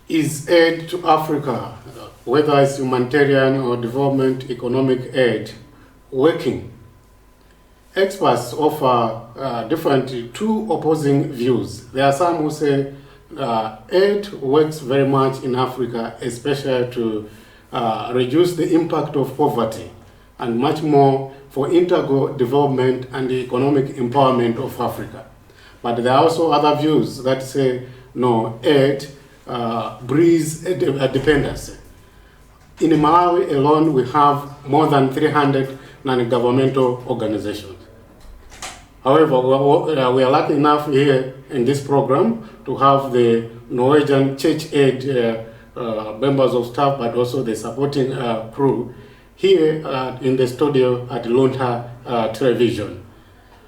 Is aid to Africa, whether it's humanitarian or development economic aid, working? Experts offer two opposing views. There are some who say aid works very much in Africa, especially to reduce the impact of poverty, and much more for integral development and the economic empowerment of Africa. But there are also other views that say, no, aid breeds a dependency. In Malawi alone, we have more than 300 non-governmental organizations. However, we are lucky enough here in this program to have the Norwegian Church Aid members of staff, but also the supporting crew here in the studio at Luntha television.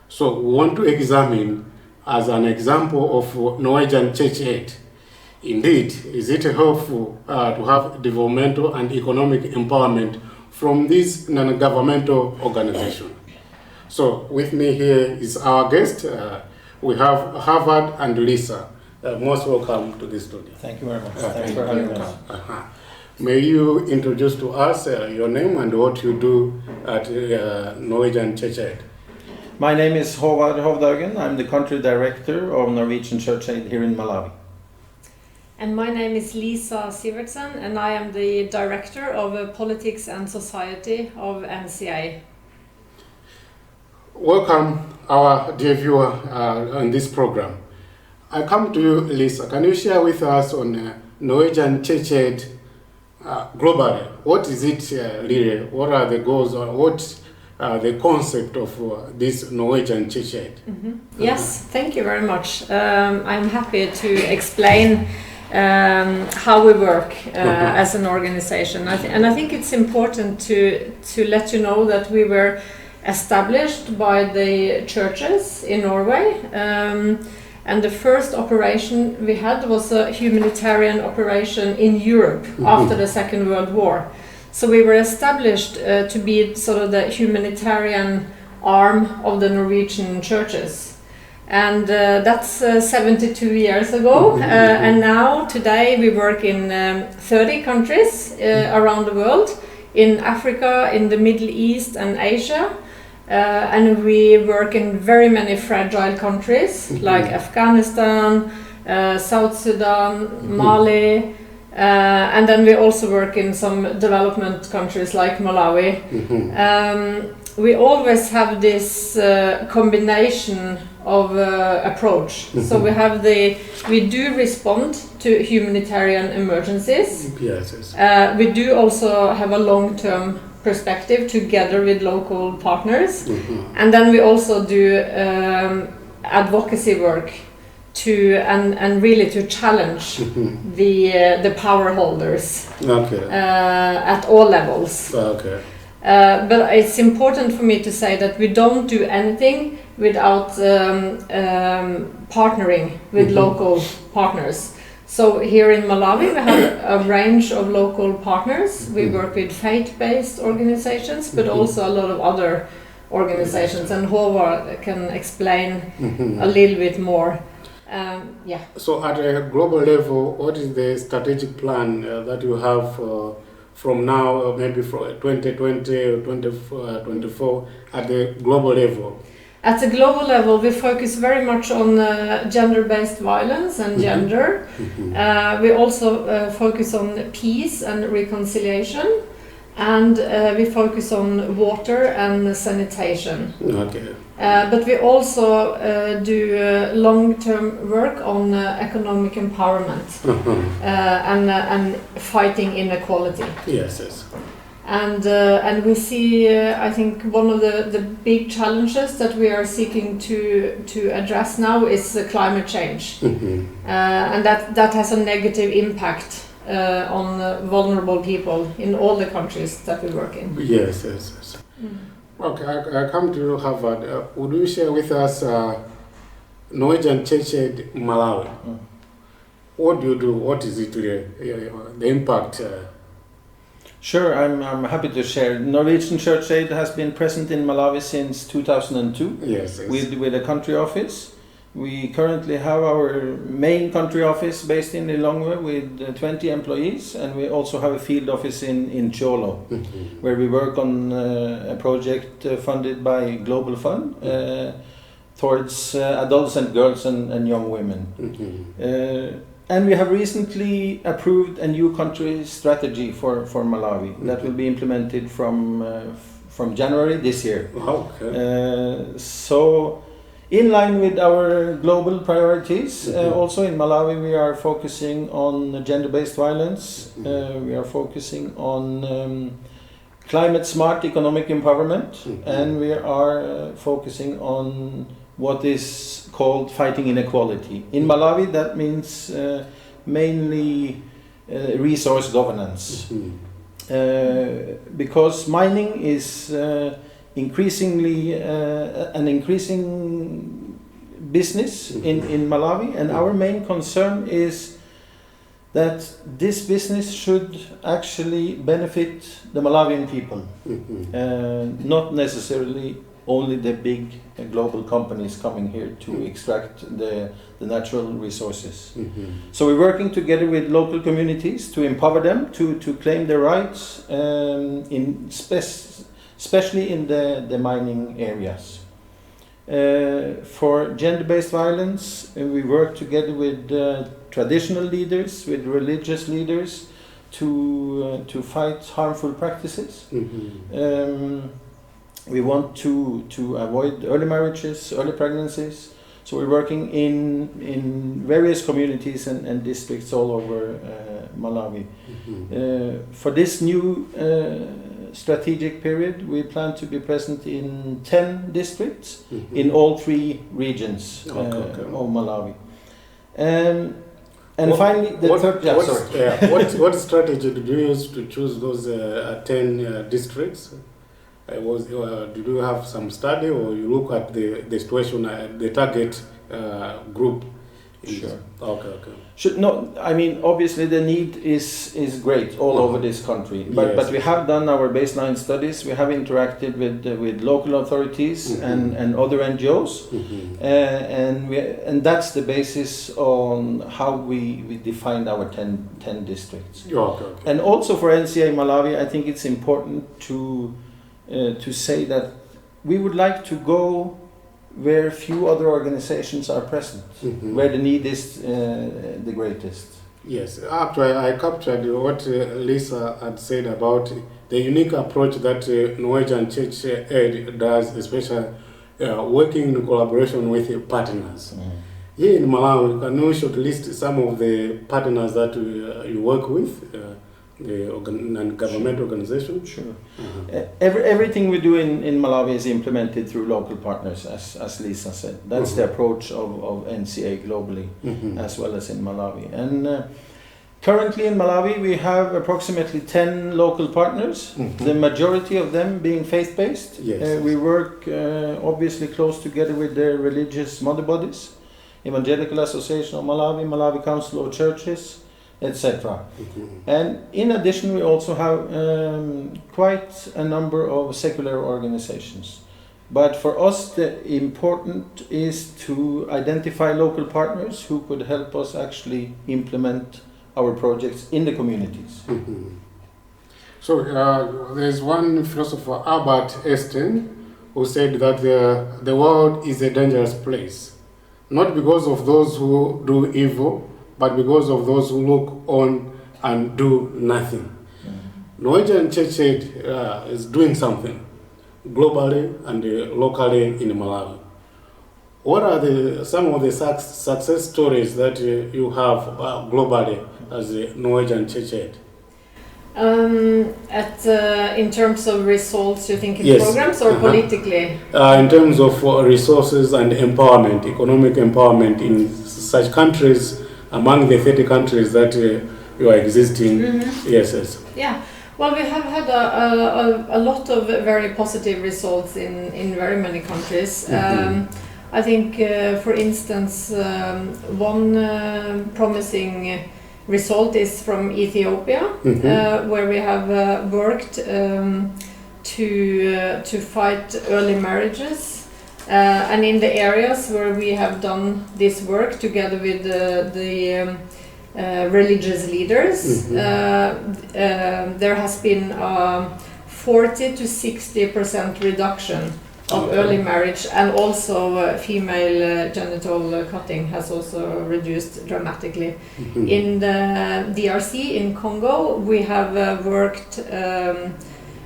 So we want to examine as an example of Norwegian Church Aid. Indeed, is it helpful to have developmental and economic empowerment from these non-governmental organizations? So with me here is our guest. We have Havard and Lisa. Most welcome to this studio. Thank you very much. Thanks for having us. May you introduce to us your name and what you do at Norwegian Church Aid? My name is Houdhaugen. I'm the country director of Norwegian Church Aid here in Malawi. And my name is Lisa Sivertsen, and I am the director of Politics and Society of NCA. Welcome, our dear viewer, on this program. I come to you, Lisa. Can you share with us on Norwegian Church Aid globally? What is it really? What are the goals, or what the concept of this Norwegian Church Aid? Mm-hmm. Yes, thank you very much. I'm happy to explain how we work as an organization. And I think it's important to let you know that we were established by the churches in Norway, and the first operation we had was a humanitarian operation in Europe after the Second World War. So we were established to be sort of the humanitarian arm of the Norwegian churches. And that's 72 years ago, and now today we work in 30 countries around the world, in Africa, in the Middle East and Asia. And we work in very many fragile countries like Afghanistan, South Sudan, Mali, and then we also work in some development countries like Malawi. We always have this combination of approach. So we do respond to humanitarian emergencies. Yes. We do also have a long-term perspective together with local partners, and then we also do advocacy work and really to challenge the power holders at all levels. But it's important for me to say that we don't do anything without partnering with local partners. So here in Malawi we have a range of local partners. We work with faith-based organizations, but also a lot of other organizations, and Havard can explain a little bit more. So at a global level, what is the strategic plan that you have from now, maybe from 2020 or 2024 at the global level? At the global level, we focus very much on gender-based violence and gender. We also focus on peace and reconciliation, and we focus on water and sanitation. But we also do long-term work on economic empowerment and fighting inequality. Yes. And we see, I think, one of the big challenges that we are seeking to address now is climate change, and that has a negative impact on vulnerable people in all the countries that we work in. Yes. Okay, I come to you, Havard. Would you share with us Norwegian Church Aid Malawi? What do you do? What is it, the impact? Sure, I'm happy to share. Norwegian Church Aid has been present in Malawi since 2002 yes. with a country office. We currently have our main country office based in Lilongwe with 20 employees, and we also have a field office in Jailos, where we work on a project funded by Global Fund towards adolescent girls and young women. And we have recently approved a new country strategy for Malawi that will be implemented from January this year. So, in line with our global priorities, also in Malawi we are focusing on gender-based violence, we are focusing on climate-smart economic empowerment, and we are focusing on what is called fighting inequality. In Malawi that means mainly resource governance, because mining is increasingly an increasing business in Malawi, and our main concern is that this business should actually benefit the Malawian people, not necessarily only the big global companies coming here to extract the natural resources. So we're working together with local communities to empower them to claim their rights, especially in the mining areas. For gender-based violence, we work together with traditional leaders, with religious leaders to fight harmful practices. We want to avoid early marriages, early pregnancies. So we're working in various communities and districts all over Malawi. For this new strategic period, we plan to be present in 10 districts in all 3 regions of Malawi. And finally, the third... What strategy did you use to choose those 10 districts? Did you have some study, or you look at the situation, the target group? Sure. Okay. No, I mean, obviously the need is great all over this country, but we have done our baseline studies. We have interacted with local authorities and other NGOs, and that's the basis on how we defined our 10 districts. And also for NCA Malawi, I think it's important to say that we would like to go where few other organizations are present, where the need is the greatest. Yes, actually I captured what Lisa had said about the unique approach that Norwegian Church Aid does, especially working in collaboration with partners. Here in Malawi, can you list some of the partners that you work with? The non-government organization? Sure. Everything we do in Malawi is implemented through local partners, as Lisa said. That's the approach of NCA globally, as well as in Malawi. And currently in Malawi we have approximately 10 local partners, the majority of them being faith-based. We work obviously close together with their religious mother bodies, Evangelical Association of Malawi, Malawi Council of Churches, etc. And in addition, we also have quite a number of secular organizations. But for us, the important is to identify local partners who could help us actually implement our projects in the communities. So there's one philosopher, Albert Einstein, who said that the world is a dangerous place, not because of those who do evil, but because of those who look on and do nothing. Norwegian Church Aid is doing something globally and locally in Malawi. What are some of the success stories that you have globally as a Norwegian Church Aid? In terms of results, you think in programs or politically? In terms of resources and empowerment, economic empowerment in such countries, among the 30 countries that you are existing. Yes. Yeah. Well, we have had a lot of very positive results in very many countries. I think, for instance, one promising result is from Ethiopia, where we have worked to fight early marriages And in the areas where we have done this work together with the religious leaders, there has been 40 to 60% reduction of early marriage, and also female genital cutting has also reduced dramatically. In the DRC, in Congo, we have worked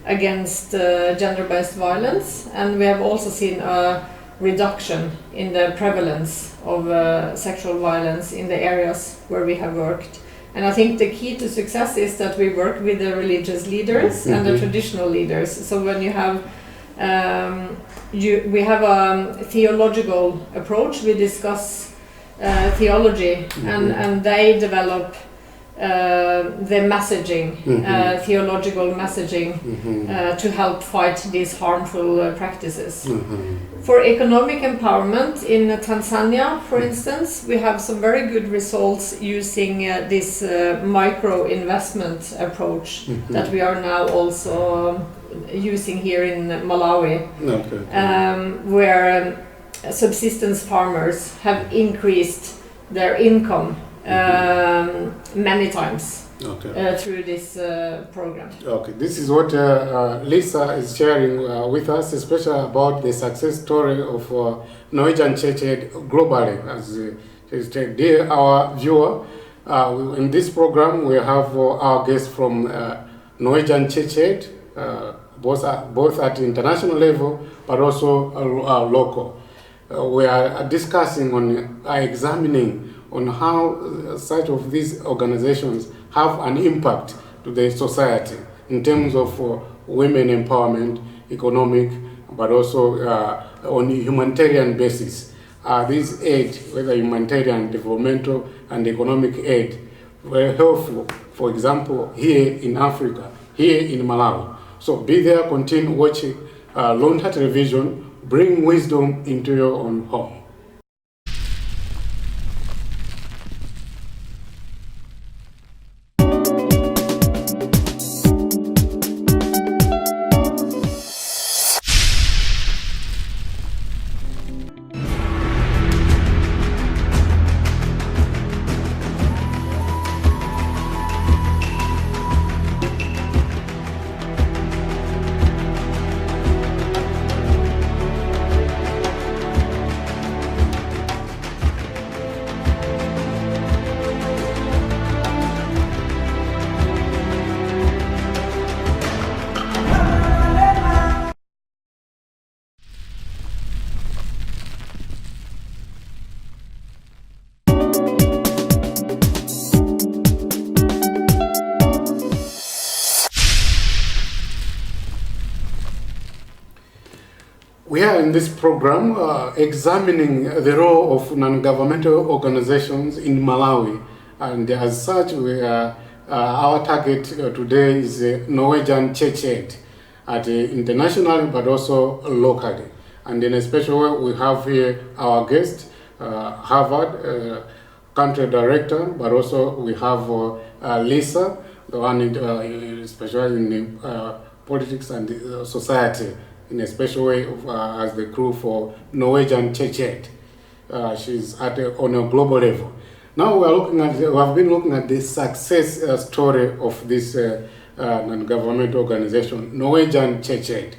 against gender-based violence, and we have also seen a reduction in the prevalence of sexual violence in the areas where we have worked. And I think the key to success is that we work with the religious leaders and the traditional leaders. So when you have we have a theological approach. We discuss theology, and they develop the messaging, theological messaging, to help fight these harmful practices. For economic empowerment in Tanzania, for instance, we have some very good results using this micro investment approach that we are now also using here in Malawi, where subsistence farmers have increased their income many times through this program. Okay, this is what Lisa is sharing with us, especially about the success story of Norwegian Church Aid globally. As dear our viewer, in this program we have our guests from Norwegian Church Aid, both at international level but also local. We are discussing on examining on how such of these organizations have an impact to the society in terms of women empowerment, economic, but also on a humanitarian basis. These aid, whether humanitarian, developmental, and economic aid, were helpful, for example, here in Africa, here in Malawi. So be there, continue watching Luntha television, bring wisdom into your own home. We are in this program examining the role of non-governmental organizations in Malawi, and as such, our target today is Norwegian Church Aid, at internationally but also locally. And in a special way, we have here our guest, Havard, country director, but also we have Lisa, the one specialized in politics and society, in a special way as the crew for Norwegian Church Aid. She's on a global level. Now we have been looking at the success story of this non-government organization, Norwegian Church Aid.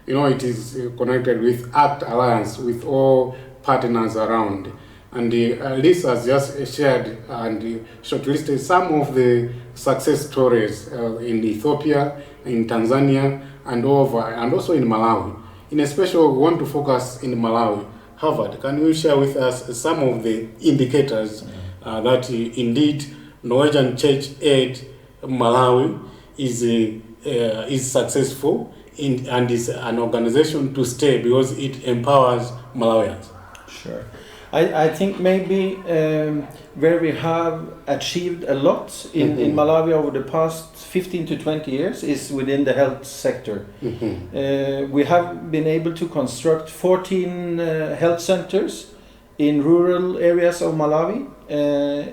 You know, it is connected with ACT Alliance, with all partners around. And Lisa has just shared and shortlisted some of the success stories in Ethiopia, in Tanzania, and also in Malawi. In a special, we want to focus in Malawi. Havard, can you share with us some of the indicators that indeed Norwegian Church Aid Malawi is successful and is an organization to stay because it empowers Malawians? Sure. I think maybe where we have achieved a lot in Malawi over the past 15 to 20 years is within the health sector. We have been able to construct 14 health centers in rural areas of Malawi,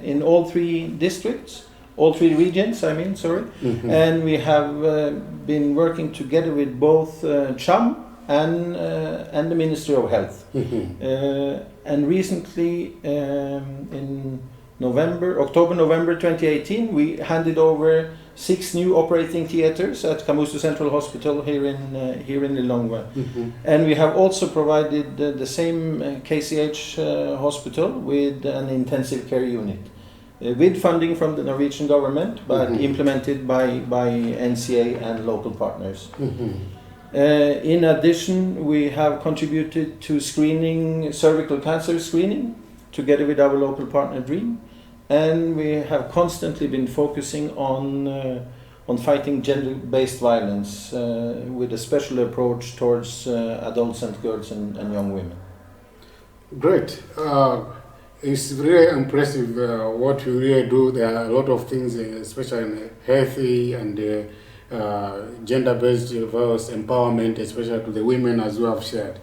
in all three districts, all three regions, and we have been working together with both CHAM, and the Ministry of Health. And recently, in October-November 2018, we handed over 6 new operating theaters at Kamuzu Central Hospital here in Lilongwe. And we have also provided the same KCH hospital with an intensive care unit, with funding from the Norwegian government, but implemented by NCA and local partners. In addition, we have contributed to cervical cancer screening, together with our local partner DREAM, and we have constantly been focusing on fighting gender-based violence with a special approach towards adults and girls and young women. Great. It's really impressive what you really do. There are a lot of things, especially in healthy and gender-based violence empowerment, especially to the women, as you have shared.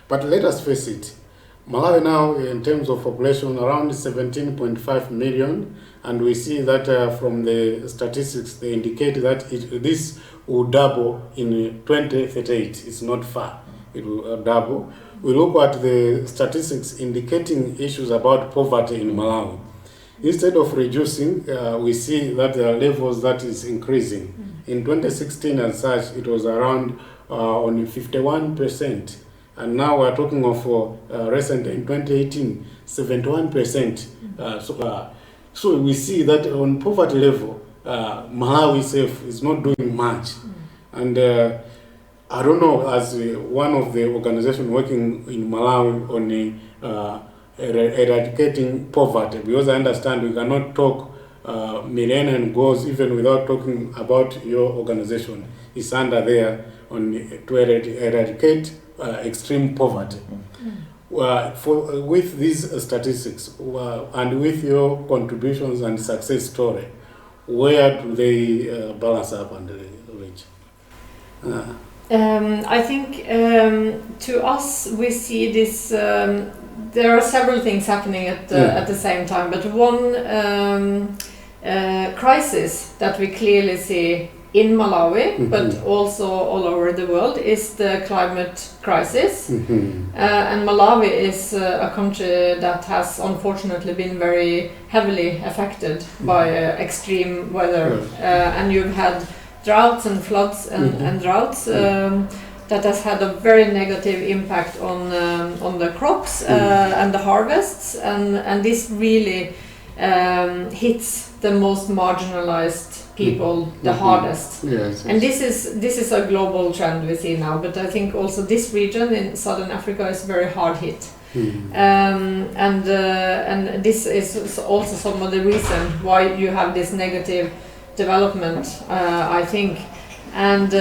But let us face it, Malawi now, in terms of population, around 17.5 million, and we see that from the statistics, they indicate that this will double in 2038. It's not far. It will double. We look at the statistics indicating issues about poverty in Malawi. Instead of reducing, we see that there are levels that is increasing. In 2016 and such, it was around only 51%. And now we're talking of recent in 2018, 71%. So we see that on poverty level, Malawi itself is not doing much. And I don't know, as one of the organizations working in Malawi on eradicating poverty, because I understand we cannot talk millennium goals even without talking about your organization. It's under there to eradicate extreme poverty. With these statistics and with your contributions and success story, where do they balance up and reach? I think to us we see this. There are several things happening at the same time, but one crisis that we clearly see in Malawi, but also all over the world, is the climate crisis. And Malawi is a country that has unfortunately been very heavily affected by extreme weather. And you've had droughts and floods and droughts that has had a very negative impact on the crops and the harvests, and this really hits the most marginalized people the hardest. And this is a global trend we see now, but I think also this region in Southern Africa is very hard hit. And this is also some of the reason why you have this negative development, I think. And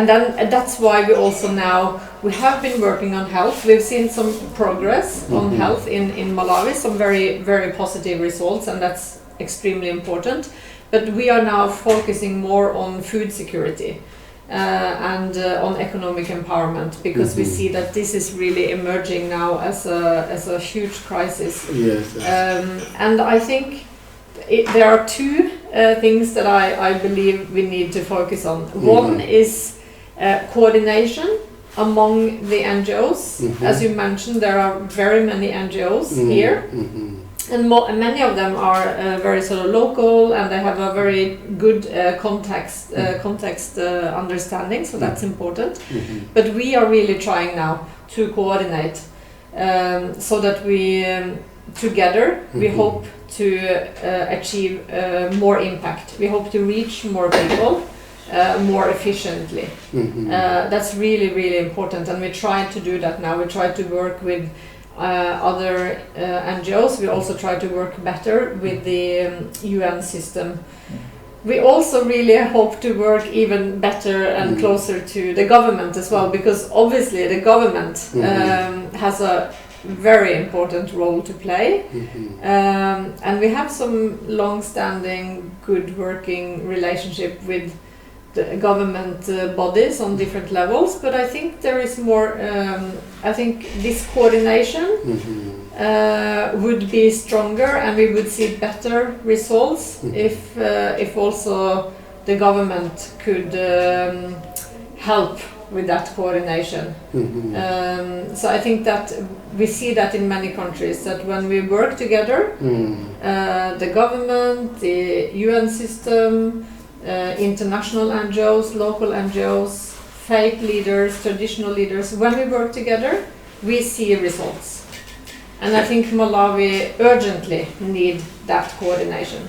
then that's why we also now, we have been working on health. We've seen some progress on health in Malawi, some very, very positive results, and that's extremely important. But we are now focusing more on food security and on economic empowerment, because we see that this is really emerging now as a huge crisis. And I think there are two things that I believe we need to focus on. One is coordination among the NGOs. As you mentioned, there are very many NGOs here, and many of them are very sort of local, and they have a very good context understanding, so that's important. But we are really trying now to coordinate so that we together we hope to achieve more impact. We hope to reach more people more efficiently. That's really, really important, and we try to do that now. We try to work with other NGOs. We also try to work better with the UN system. We also really hope to work even better and closer to the government as well, because obviously the government has a very important role to play, and we have some long-standing good working relationship with the government bodies on different levels, but I think there is more. I think this coordination would be stronger, and we would see better results if also the government could help with that coordination. So I think that we see that in many countries, that when we work together, the government, the UN system, international NGOs, local NGOs, faith leaders, traditional leaders, when we work together, we see results. And I think Malawi urgently need that coordination.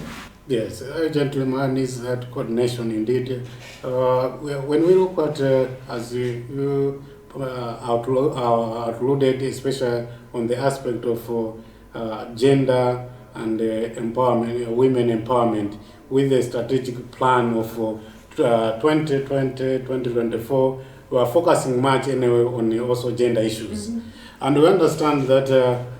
Yes, urgently man needs that coordination indeed. When we look at, as you outloaded, especially on the aspect of gender and empowerment, women empowerment, with the strategic plan of 2020-2024, we are focusing much anyway on also gender issues. And we understand that,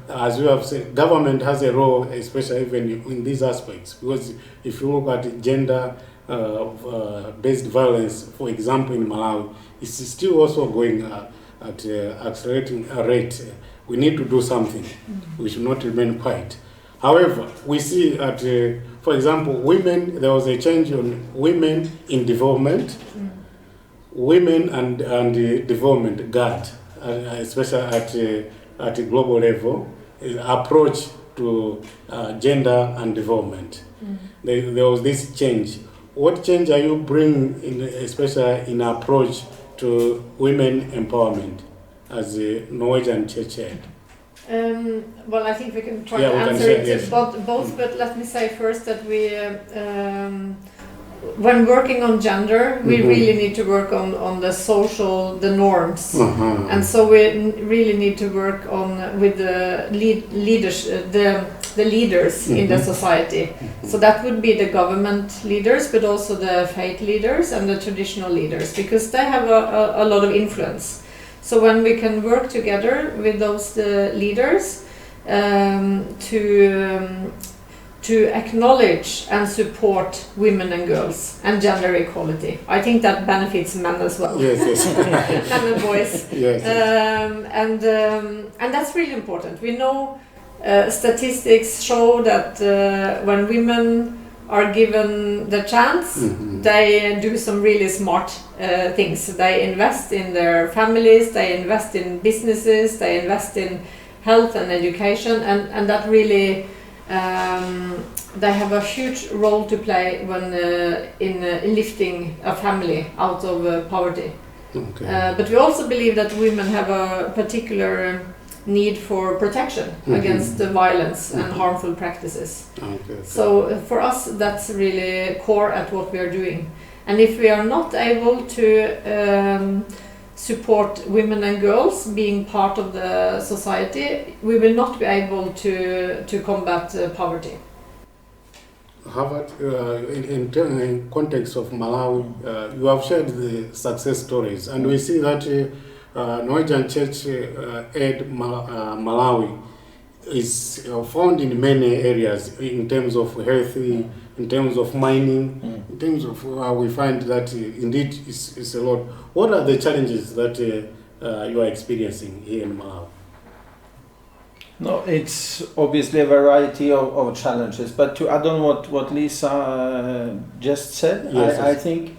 as you have said, government has a role, especially even in these aspects, because if you look at gender-based violence, for example, in Malawi, it's still also going at accelerating a rate. We need to do something. We should not remain quiet. However, we see that, for example, women, there was a change on women in development, women and development guard, especially at a global level, approach to gender and development. There was this change. What change are you bringing, especially in approach to women empowerment as a Norwegian church head? Well, I think we can try to answer it both, but let me say first that we, when working on gender, we really need to work on the social, the norms, and so we really need to work on with the leaders, the leaders in the society. So that would be the government leaders, but also the faith leaders and the traditional leaders, because they have a lot of influence. So when we can work together with those leaders to acknowledge and support women and girls and gender equality, I think that benefits men as well. Yes. Men and boys. Yes. And that's really important. We know statistics show that when women are given the chance, they do some really smart things. They invest in their families, they invest in businesses, they invest in health and education, and that really they have a huge role to play when in lifting a family out of poverty. Okay. But we also believe that women have a particular need for protection against the violence and harmful practices. Okay. So for us, that's really core at what we are doing. And if we are not able to support women and girls being part of the society, we will not be able to combat poverty. Havard, in context of Malawi, you have shared the success stories, and we see that Norwegian Church Aid Malawi is found in many areas in terms of health, in terms of mining, in terms of we find that indeed it's a lot. What are the challenges that you are experiencing here in Malawi? No, it's obviously a variety of challenges, but to add on what Lisa just said, yes, I think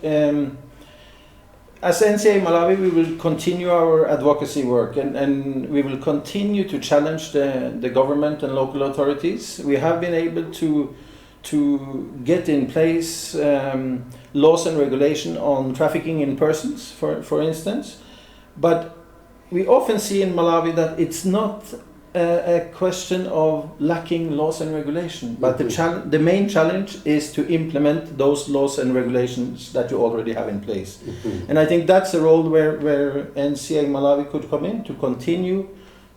as NCA Malawi, we will continue our advocacy work and we will continue to challenge the government and local authorities. We have been able to get in place laws and regulation on trafficking in persons, for instance. But we often see in Malawi that it's not a question of lacking laws and regulation, but the main challenge is to implement those laws and regulations that you already have in place. And I think that's a role where NCA Malawi could come in, to continue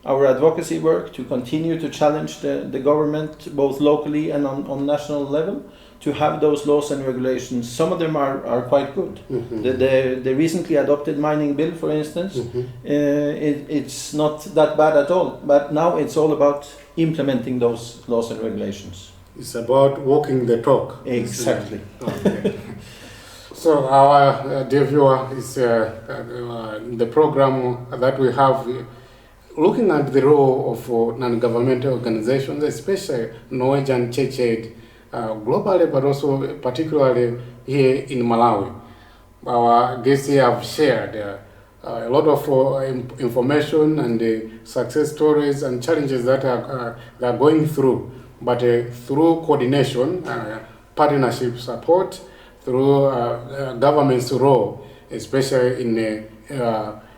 our advocacy work, to continue to challenge the government both locally and on national level, to have those laws and regulations. Some of them are quite good. The recently adopted mining bill, for instance, it's not that bad at all, but now it's all about implementing those laws and regulations. It's about walking the talk. Exactly. Okay. So our dear viewer, is the program that we have looking at the role of non-governmental organizations, especially Norwegian Church Aid, globally, but also particularly here in Malawi. Our guests here have shared a lot of information and success stories and challenges that they are going through, but through coordination, partnership support, through government's role, especially in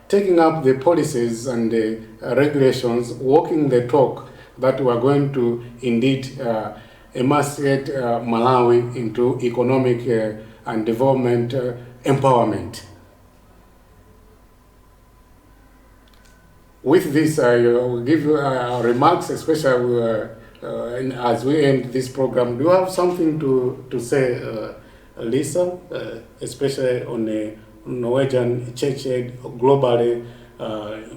taking up the policies and the regulations, walking the talk, that we are going to indeed emancipate Malawi into economic and development empowerment. With this, I will give you remarks, especially as we end this program. Do you have something to say, Lisa, especially on the Norwegian church aid globally,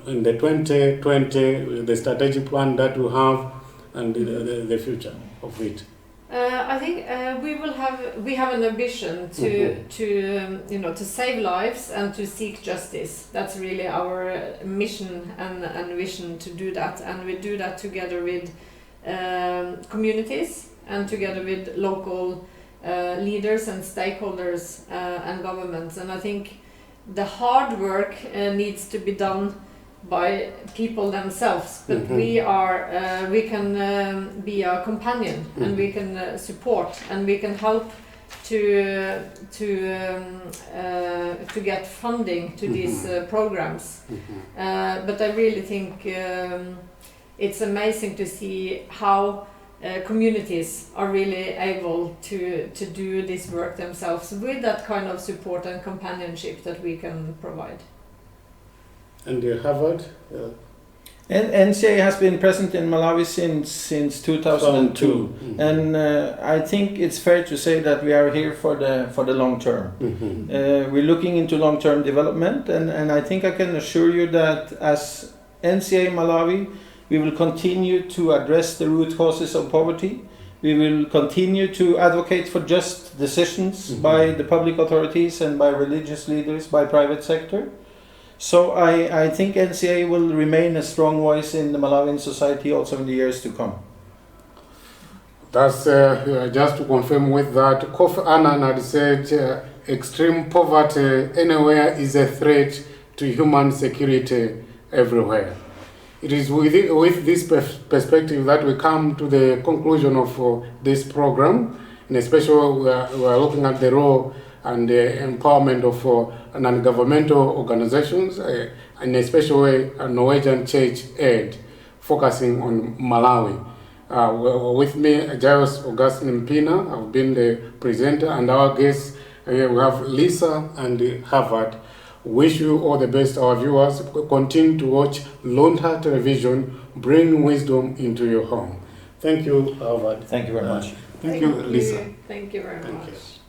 in the 2020, the strategic plan that we have, and the future of it? I think we have an ambition to save lives and to seek justice. That's really our mission and vision to do that, and we do that together with communities and together with local leaders and stakeholders and governments. And I think the hard work needs to be done by people themselves, but we can be a companion, and we can support, and we can help to get funding to these programs. But I really think it's amazing to see how communities are really able to do this work themselves with that kind of support and companionship that we can provide. And Havard? And NCA has been present in Malawi since 2002, and I think it's fair to say that we are here for the long term. We're looking into long-term development, and I think I can assure you that as NCA Malawi, we will continue to address the root causes of poverty. We will continue to advocate for just decisions by the public authorities and by religious leaders, by private sector. So I think NCA will remain a strong voice in the Malawian society also in the years to come. That's just to confirm with that, Kofi Annan had said extreme poverty anywhere is a threat to human security everywhere. It is with this perspective that we come to the conclusion of this program, and especially we are looking at the role and the empowerment of non-governmental organizations, and especially Norwegian church aid, focusing on Malawi. With me, Jailos Mpina, I've been the presenter, and our guests, we have Lisa and Havard. Wish you all the best, our viewers. Continue to watch Luntha television, bring wisdom into your home. Thank you, Havard. Thank you very much. Thank you, Lisa. Thank you very much.